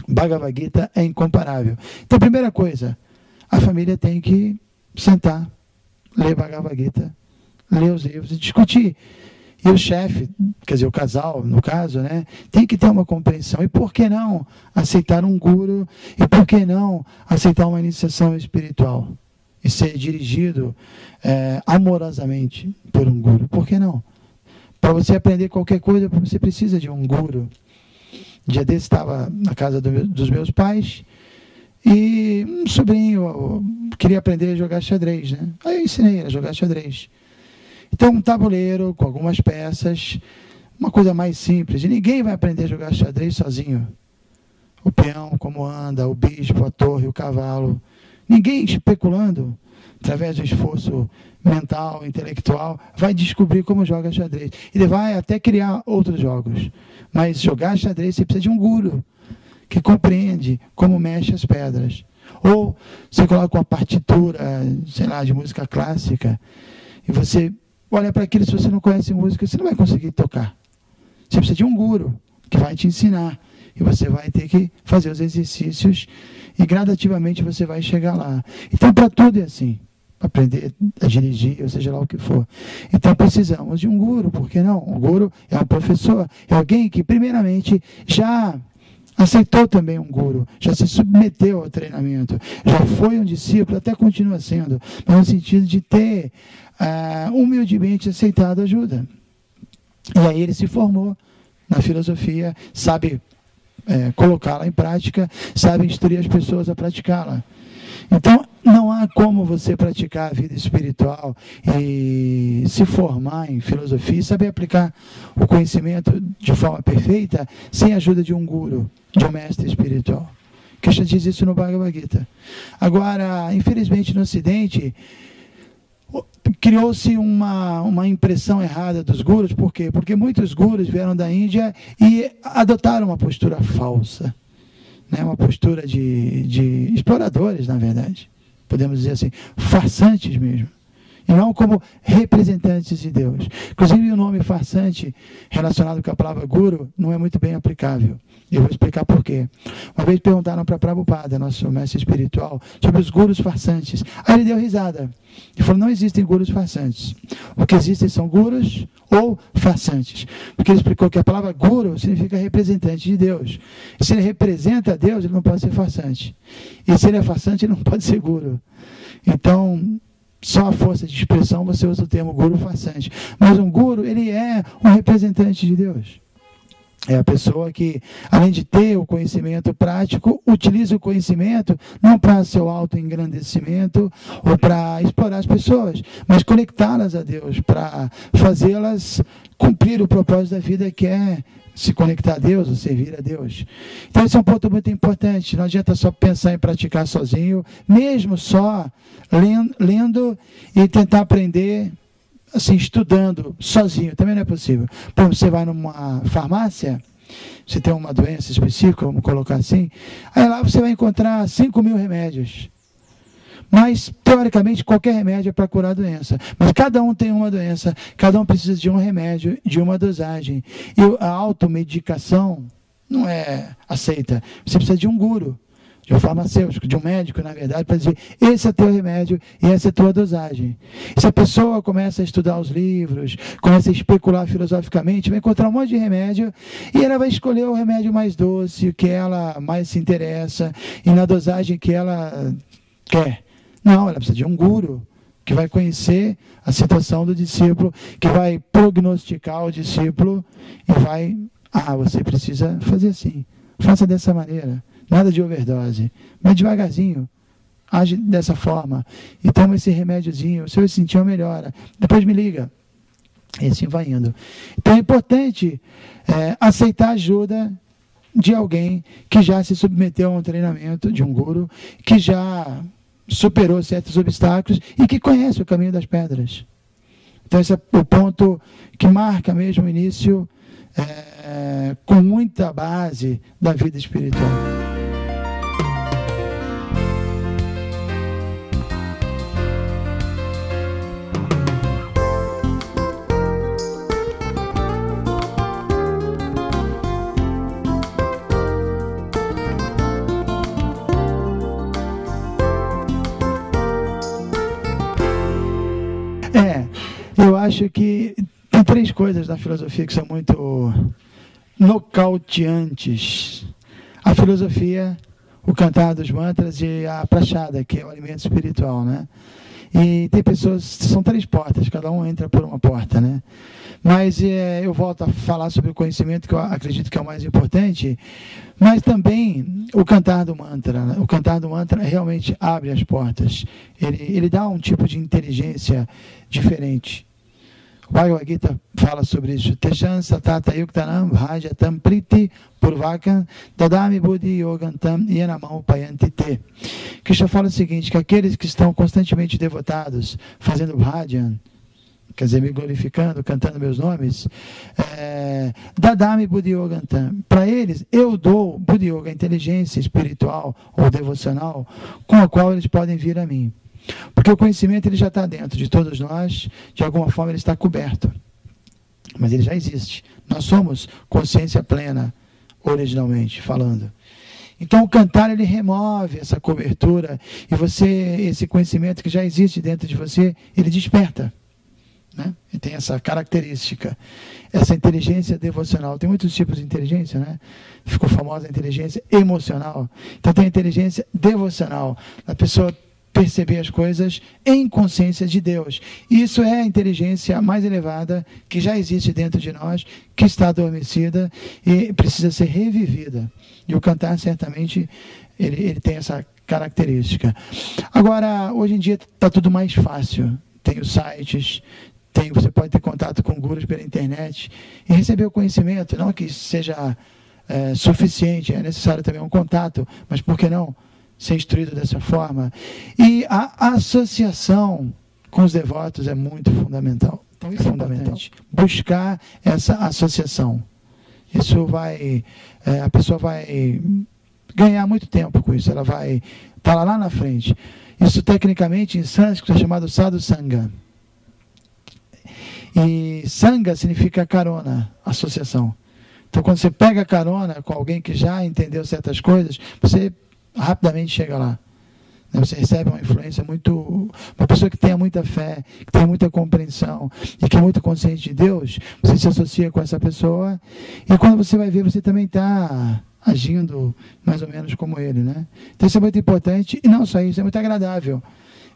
Bhagavad Gita é incomparável. Então, a primeira coisa, a família tem que sentar, ler Bhagavad Gita, ler os livros e discutir. E o chefe, quer dizer, o casal, no caso, né, tem que ter uma compreensão. E por que não aceitar um guru? E por que não aceitar uma iniciação espiritual? E ser dirigido amorosamente por um guru? Por que não? Para você aprender qualquer coisa, você precisa de um guru. Um dia desse estava na casa dos meus pais e um sobrinho queria aprender a jogar xadrez, né? Aí eu ensinei a jogar xadrez. Então, um tabuleiro com algumas peças, uma coisa mais simples. E ninguém vai aprender a jogar xadrez sozinho. O peão, como anda, o bispo, a torre, o cavalo. Ninguém especulando, através do esforço mental, intelectual, vai descobrir como joga xadrez. Ele vai até criar outros jogos. Mas jogar xadrez, você precisa de um guru que compreende como mexe as pedras. Ou você coloca uma partitura, sei lá, de música clássica, e você olha para aquilo, se você não conhece música, você não vai conseguir tocar. Você precisa de um guru que vai te ensinar. E você vai ter que fazer os exercícios e gradativamente você vai chegar lá. Então, para tudo é assim. Para aprender a dirigir, ou seja lá o que for. Então, precisamos de um guru, por que não? O guru é um professor, é alguém que, primeiramente, já aceitou também um guru, já se submeteu ao treinamento, já foi um discípulo, até continua sendo, mas no sentido de ter humildemente aceitado ajuda. E aí ele se formou na filosofia, sabe colocá-la em prática, sabe instruir as pessoas a praticá-la. Então, não há como você praticar a vida espiritual e se formar em filosofia e saber aplicar o conhecimento de forma perfeita sem a ajuda de um guru, de um mestre espiritual. Krishna diz isso no Bhagavad Gita. Agora, infelizmente, no Ocidente, criou-se uma impressão errada dos gurus. Por quê? Porque muitos gurus vieram da Índia e adotaram uma postura falsa. Uma postura de exploradores, na verdade. Podemos dizer assim, farsantes mesmo. E não como representantes de Deus. Inclusive, o nome farsante, relacionado com a palavra guru, não é muito bem aplicável. Eu vou explicar por quê. Uma vez perguntaram para Prabhupada, nosso mestre espiritual, sobre os gurus farsantes. Aí ele deu risada. Ele falou, não existem gurus farsantes. O que existem são gurus ou farsantes. Porque ele explicou que a palavra guru significa representante de Deus. E se ele representa a Deus, ele não pode ser farsante. E se ele é farsante, ele não pode ser guru. Então, só a força de expressão você usa o termo guru farsante. Mas um guru, ele é um representante de Deus. É a pessoa que, além de ter o conhecimento prático, utiliza o conhecimento não para seu autoengrandecimento ou para explorar as pessoas, mas conectá-las a Deus, para fazê-las cumprir o propósito da vida, que é se conectar a Deus ou servir a Deus. Então, esse é um ponto muito importante. Não adianta só pensar em praticar sozinho, mesmo só lendo e tentar aprender assim, estudando sozinho, também não é possível. Por exemplo, você vai numa farmácia, você tem uma doença específica, vamos colocar assim, aí lá você vai encontrar 5.000 remédios. Mas, teoricamente, qualquer remédio é para curar a doença. Mas cada um tem uma doença, cada um precisa de um remédio, de uma dosagem. E a automedicação não é aceita. Você precisa de um guru, de um farmacêutico, de um médico, na verdade, para dizer, esse é teu remédio e essa é a tua dosagem. E se a pessoa começa a estudar os livros, começa a especular filosoficamente, vai encontrar um monte de remédio e ela vai escolher o remédio mais doce, o que ela mais se interessa, e na dosagem que ela quer. Não, ela precisa de um guru, que vai conhecer a situação do discípulo, que vai prognosticar o discípulo e vai, você precisa fazer assim, faça dessa maneira. Nada de overdose, mas devagarzinho, age dessa forma, e toma esse remédiozinho, se eu sentir uma melhora, depois me liga, e assim vai indo. Então é importante aceitar a ajuda de alguém que já se submeteu a um treinamento, de um guru, que já superou certos obstáculos e que conhece o caminho das pedras. Então esse é o ponto que marca mesmo o início com muita base da vida espiritual. acho que tem 3 coisas na filosofia que são muito nocauteantes. A filosofia, o cantar dos mantras e a prachada, que é o alimento espiritual, né? E tem pessoas, são 3 portas, cada um entra por uma porta, né? Mas eu volto a falar sobre o conhecimento, que eu acredito que é o mais importante, mas também o cantar do mantra, né? O cantar do mantra realmente abre as portas, ele dá um tipo de inteligência diferente. O Bhagavad Gita fala sobre isso. Teshan satata yuktanam bhajatam priti purvakam dadami buddhi yogantam yanamam payanti te. Krishna fala o seguinte, que aqueles que estão constantemente devotados, fazendo bhajan, quer dizer, me glorificando, cantando meus nomes, dadami buddhi yogantam. Para eles, eu dou buddhi yoga, inteligência espiritual ou devocional, com a qual eles podem vir a mim. Porque o conhecimento ele já está dentro de todos nós, de alguma forma ele está coberto, mas ele já existe. Nós somos consciência plena, originalmente falando. Então o cantar ele remove essa cobertura e esse conhecimento que já existe dentro de você, ele desperta, né? E tem essa característica, essa inteligência devocional. Tem muitos tipos de inteligência, né? Ficou famosa a inteligência emocional. Então tem a inteligência devocional. A pessoa perceber as coisas em consciência de Deus. Isso é a inteligência mais elevada que já existe dentro de nós, que está adormecida e precisa ser revivida. E o cantar, certamente, ele tem essa característica. Agora, hoje em dia está tudo mais fácil. Tem os sites, você pode ter contato com gurus pela internet e receber o conhecimento. Não que seja suficiente, é necessário também um contato, mas por que não ser instruído dessa forma? E a associação com os devotos é muito fundamental. Então, isso é fundamental. Buscar essa associação. Isso a pessoa vai ganhar muito tempo com isso. Ela vai estar lá na frente. Isso, tecnicamente, em sânscrito, é chamado sadhu sangha. E sangha significa carona, associação. Então, quando você pega carona com alguém que já entendeu certas coisas, você rapidamente chega lá. Você recebe uma influência muito... Uma pessoa que tenha muita fé, que tenha muita compreensão e que é muito consciente de Deus, você se associa com essa pessoa e quando você vai ver, você também está agindo mais ou menos como ele, né? Então isso é muito importante e não só isso, é muito agradável.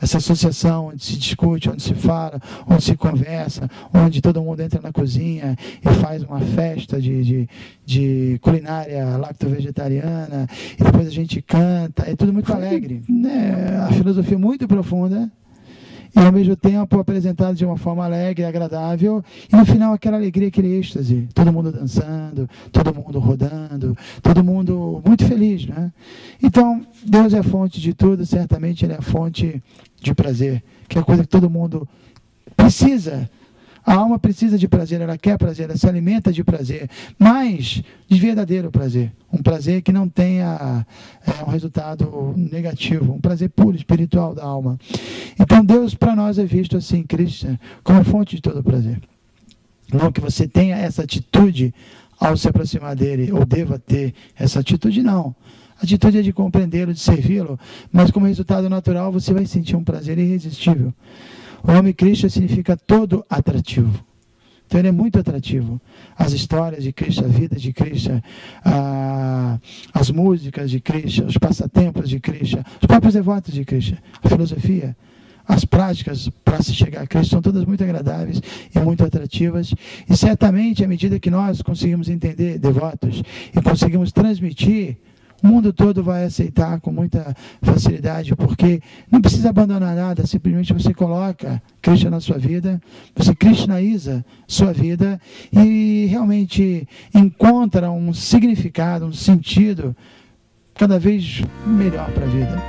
Essa associação onde se discute, onde se fala, onde se conversa, onde todo mundo entra na cozinha e faz uma festa de culinária lacto-vegetariana, e depois a gente canta, é tudo muito alegre. A filosofia é muito profunda, e ao mesmo tempo apresentado de uma forma alegre, agradável, e no final aquela alegria, aquele êxtase, todo mundo dançando, todo mundo rodando, todo mundo muito feliz, né? Então, Deus é a fonte de tudo, certamente Ele é a fonte de prazer, que é a coisa que todo mundo precisa. A alma precisa de prazer, ela quer prazer, ela se alimenta de prazer, mas de verdadeiro prazer. Um prazer que não tenha um resultado negativo, um prazer puro, espiritual da alma. Então Deus para nós é visto assim, Krishna, como fonte de todo prazer. Não que você tenha essa atitude ao se aproximar dele, ou deva ter essa atitude, não. A atitude é de compreendê-lo, de servi-lo, mas como resultado natural você vai sentir um prazer irresistível. O nome Krishna significa todo atrativo. Então ele é muito atrativo. As histórias de Krishna, a vida de Krishna, as músicas de Krishna, os passatempos de Krishna, os próprios devotos de Krishna, a filosofia, as práticas para se chegar a Krishna são todas muito agradáveis e muito atrativas. E certamente, à medida que nós conseguimos entender devotos e conseguimos transmitir, o mundo todo vai aceitar com muita facilidade, porque não precisa abandonar nada, simplesmente você coloca Krishna na sua vida, você krishnaiza sua vida e realmente encontra um significado, um sentido cada vez melhor para a vida.